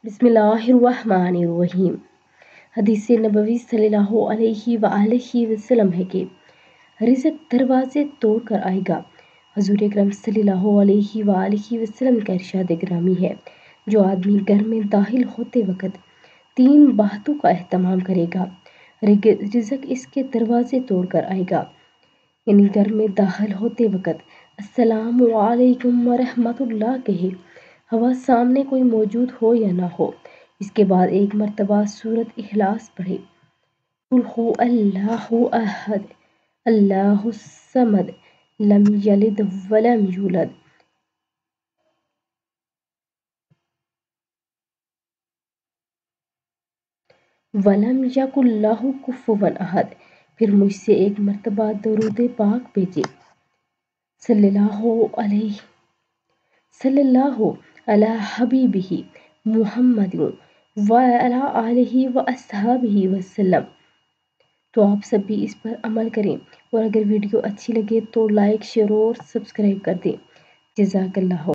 بسم اللہ الرحمن الرحیم۔ حدیث نبوی صلی اللہ علیہ وآلہ وسلم ہے کہ رزق دروازے توڑ کر آئے گا۔ حضور اکرم صلی اللہ علیہ وآلہ وسلم کا ارشاد گرامی ہے، جو آدمی گھر میں داخل ہوتے وقت 3 باتوں کا اہتمام کرے گا، رزق اس کے دروازے توڑ کر آئے گا۔ یعنی گھر میں داخل ہوتے وقت السلام علیکم ورحمۃ اللہ کہے، ہوا سامنے کوئی موجود ہو یا نہ ہو۔ اس کے بعد ایک مرتبہ سورۃ اخلاص پڑھے، قل ہو اللہ احد اللہ الصمد لم یلد ولم یولد ولم یکن لہ کفوا احد۔ پھر مجھ سے ایک مرتبہ درود پاک بھیجے، صلی اللہ علی حبیبہ محمد وعلی آلہ واصحابہ وسلم۔ تو آپ سب بھی اس پر عمل کریں، اور اگر ویڈیو اچھی لگے تو لائک، شیئر اور سبسکرائب کر دیں۔ جزاک اللہ۔